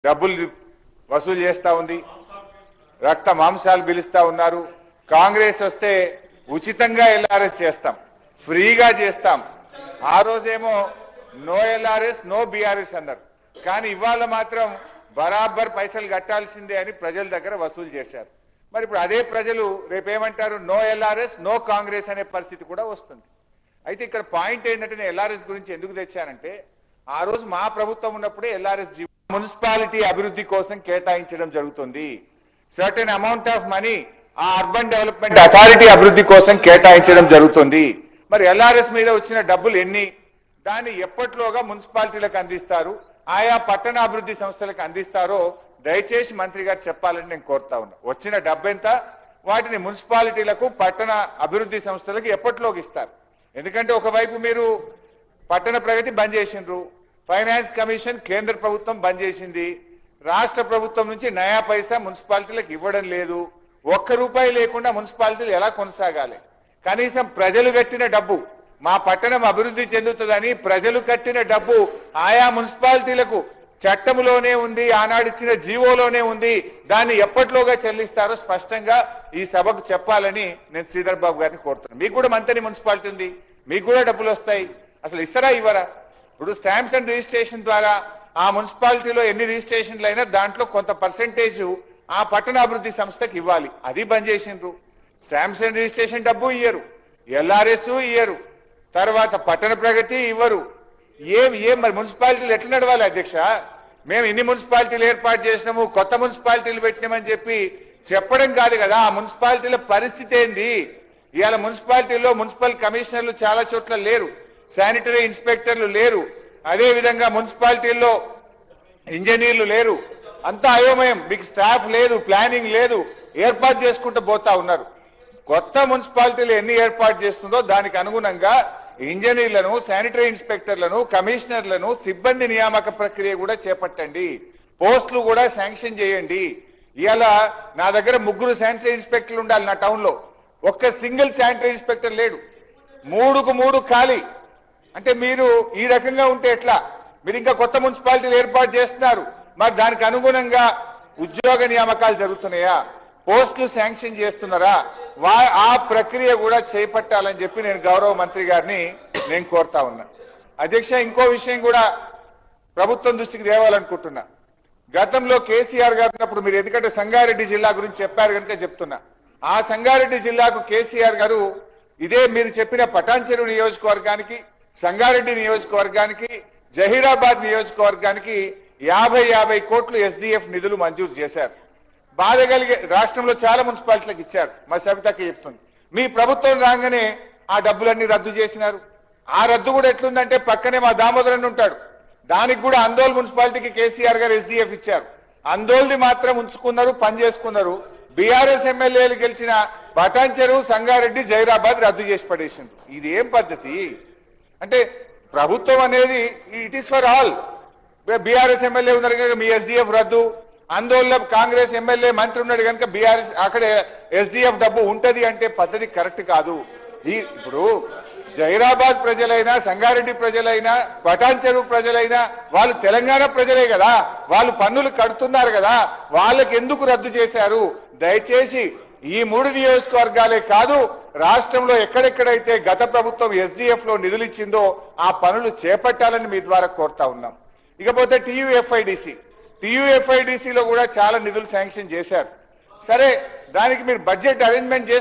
డబ్బులు వసూలు చేస్తా ఉంది, రక్త మాంసాలు పిలుస్తా ఉన్నారు. కాంగ్రెస్ వస్తే ఉచితంగా ఎల్ఆర్ఎస్ చేస్తాం, ఫ్రీగా చేస్తాం. ఆ రోజేమో నో ఎల్ఆర్ఎస్ నో బీఆర్ఎస్ అన్నారు. కానీ ఇవాళ మాత్రం బరాబర్ పైసలు కట్టాల్సిందే అని ప్రజల దగ్గర వసూలు చేశారు. మరి ఇప్పుడు అదే ప్రజలు రేపేమంటారు? నో ఎల్ఆర్ఎస్ నో కాంగ్రెస్ అనే పరిస్థితి కూడా వస్తుంది. అయితే ఇక్కడ పాయింట్ ఏంటంటే, నేను ఎల్ఆర్ఎస్ గురించి ఎందుకు తెచ్చానంటే, ఆ రోజు మా ప్రభుత్వం ఉన్నప్పుడే ఎల్ఆర్ఎస్ మున్సిపాలిటీ అభివృద్ధి కోసం కేటాయించడం జరుగుతుంది. సర్టెన్ అమౌంట్ ఆఫ్ మనీ ఆ అర్బన్ డెవలప్మెంట్ అథారిటీ అభివృద్ధి కోసం కేటాయించడం జరుగుతుంది. మరి ఎల్ఆర్ఎస్ మీద వచ్చిన డబ్బులు ఎన్ని, దాన్ని ఎప్పట్లోగా మున్సిపాలిటీలకు అందిస్తారు, ఆయా పట్టణాభివృద్ధి సంస్థలకు అందిస్తారో దయచేసి మంత్రి గారు చెప్పాలని నేను కోరుతా ఉన్నా. వచ్చిన డబ్బెంత, వాటిని మున్సిపాలిటీలకు పట్టణ అభివృద్ధి సంస్థలకు ఎప్పట్లోకి ఇస్తారు? ఎందుకంటే ఒకవైపు మీరు పట్టణ ప్రగతి బంద్ చేసిండ్రు, ఫైనాన్స్ కమిషన్ కేంద్ర ప్రభుత్వం బంద్ చేసింది, రాష్ట్ర ప్రభుత్వం నుంచి నయా పైసా మున్సిపాలిటీలకు ఇవ్వడం లేదు. ఒక్క రూపాయి లేకుండా మున్సిపాలిటీలు ఎలా కొనసాగాలి? కనీసం ప్రజలు కట్టిన డబ్బు, మా పట్టణం అభివృద్ధి చెందుతుందని ప్రజలు కట్టిన డబ్బు ఆయా మున్సిపాలిటీలకు చట్టంలోనే ఉంది, ఆనాడిచ్చిన జీవోలోనే ఉంది. దాన్ని ఎప్పట్లోగా చెల్లిస్తారో స్పష్టంగా ఈ సభకు చెప్పాలని నేను శ్రీధర్ బాబు గారిని కోరుతున్నాను. మీకు కూడా మంత్రి మున్సిపాలిటీ ఉంది, మీకు కూడా డబ్బులు వస్తాయి. అసలు ఇస్తారా ఇవ్వరా? ఇప్పుడు స్టాంప్స్ అండ్ రిజిస్ట్రేషన్ ద్వారా ఆ మున్సిపాలిటీలో ఎన్ని రిజిస్ట్రేషన్లు అయినా దాంట్లో కొంత పర్సెంటేజ్ ఆ పట్టణాభివృద్ధి సంస్థకి ఇవ్వాలి. అది బంద్ చేసిండ్రు. స్టాంప్స్ అండ్ రిజిస్ట్రేషన్ డబ్బు ఇయ్యరు, ఎల్ఆర్ఎస్ ఇయ్యరు, తర్వాత పట్టణ ప్రగతి ఇవ్వరు. ఏం మరి మున్సిపాలిటీలు ఎట్లా నడవాలి అధ్యక్ష? మేము ఇన్ని మున్సిపాలిటీలు ఏర్పాటు చేసినాము, కొత్త మున్సిపాలిటీలు పెట్టినామని చెప్పడం కాదు కదా. ఆ మున్సిపాలిటీల పరిస్థితి ఏంది? ఇవాళ మున్సిపాలిటీల్లో మున్సిపల్ కమిషనర్లు చాలా చోట్ల లేరు, శానిటరీ ఇన్స్పెక్టర్లు లేరు, అదేవిధంగా మున్సిపాలిటీల్లో ఇంజనీర్లు లేరు. అంతా అయోమయం, మీకు స్టాఫ్ లేదు, ప్లానింగ్ లేదు, ఏర్పాటు చేసుకుంటూ పోతా ఉన్నారు. కొత్త మున్సిపాలిటీలు ఎన్ని ఏర్పాటు చేస్తుందో దానికి అనుగుణంగా ఇంజనీర్లను, శానిటరీ ఇన్స్పెక్టర్లను, కమిషనర్లను, సిబ్బంది నియామక ప్రక్రియ కూడా చేపట్టండి. పోస్టులు కూడా శాంక్షన్ చేయండి. ఇవాళ నా దగ్గర 3 శానిటరీ ఇన్స్పెక్టర్లు ఉండాలి నా టౌన్ లో, ఒక్క సింగిల్ శానిటరీ ఇన్స్పెక్టర్ లేడు. 3కు 3 ఖాళీ. అంటే మీరు ఈ రకంగా ఉంటే ఎట్లా? మీరు ఇంకా కొత్త మున్సిపాలిటీలు ఏర్పాటు చేస్తున్నారు, మరి దానికి అనుగుణంగా ఉద్యోగ నియామకాలు జరుగుతున్నాయా? పోస్టులు శాంక్షన్ చేస్తున్నారా? ఆ ప్రక్రియ కూడా చేపట్టాలని చెప్పి నేను గౌరవ మంత్రి గారిని నేను కోరుతా ఉన్నా. అధ్యక్ష, ఇంకో విషయం కూడా ప్రభుత్వం దృష్టికి తేవాలనుకుంటున్నా. గతంలో కేసీఆర్ గారు ఉన్నప్పుడు మీరు ఎందుకంటే సంగారెడ్డి జిల్లా గురించి చెప్పారు కనుక చెప్తున్నా. ఆ సంగారెడ్డి జిల్లాకు కేసీఆర్ గారు ఇదే మీరు చెప్పిన పటాన్ చెరువు నియోజకవర్గానికి, సంగారెడ్డి నియోజకవర్గానికి, జహీరాబాద్ నియోజకవర్గానికి 50 కోట్లు ఎస్డీఎఫ్ నిధులు మంజూరు చేశారు. బాధ కలిగే రాష్ట్రంలో చాలా మున్సిపాలిటీలకు ఇచ్చారు. మా సవితకి చెప్తుంది, మీ ప్రభుత్వం రాగానే ఆ డబ్బులన్నీ రద్దు చేసినారు. ఆ రద్దు కూడా ఎట్లుందంటే పక్కనే మా దామోదరన్ ఉంటాడు, దానికి కూడా అందోల్ మున్సిపాలిటీకి కేసీఆర్ గారు ఎస్డీఎఫ్ ఇచ్చారు. అందోల్ది మాత్రం ఉంచుకున్నారు, పని చేసుకున్నారు. బీఆర్ఎస్ ఎమ్మెల్యేలు గెలిచిన పటాన్ చెరువు, సంగారెడ్డి, జైరాబాద్ రద్దు చేసి పడేసింది. ఇది ఏం పద్ధతి? అంటే ప్రభుత్వం అనేది it is for all. BRS MLA ఉన్నారు కనుక మీ ఎస్డీఎఫ్ రద్దు, ఆందోళన కాంగ్రెస్ ఎమ్మెల్యే మంత్రి ఉన్నాడు కనుక బీఆర్ఎస్ అక్కడ ఎస్డీఎఫ్ డబ్బు ఉంటది అంటే పద్ధతి కరెక్ట్ కాదు. ఇప్పుడు జైరాబాద్ ప్రజలైనా, సంగారెడ్డి ప్రజలైనా, పటాన్ చెరువు ప్రజలైనా వాళ్ళు తెలంగాణ ప్రజలే కదా, వాళ్ళు పన్నులు కడుతున్నారు కదా, వాళ్ళకి ఎందుకు రద్దు చేశారు? దయచేసి ఈ 3 నియోజకవర్గాలే కాదు, రాష్ట్రంలో ఎక్కడెక్కడైతే గత ప్రభుత్వం ఎస్డీఎఫ్ లో నిధులు ఇచ్చిందో ఆ పనులు చేపట్టాలని మీ ద్వారా కోరుతా ఉన్నాం. ఇకపోతే టీయూఎఫ్ఐడిసిలో కూడా చాలా నిధులు శాంక్షన్ చేశారు. సరే, దానికి మీరు బడ్జెట్ అరేంజ్మెంట్ చేసి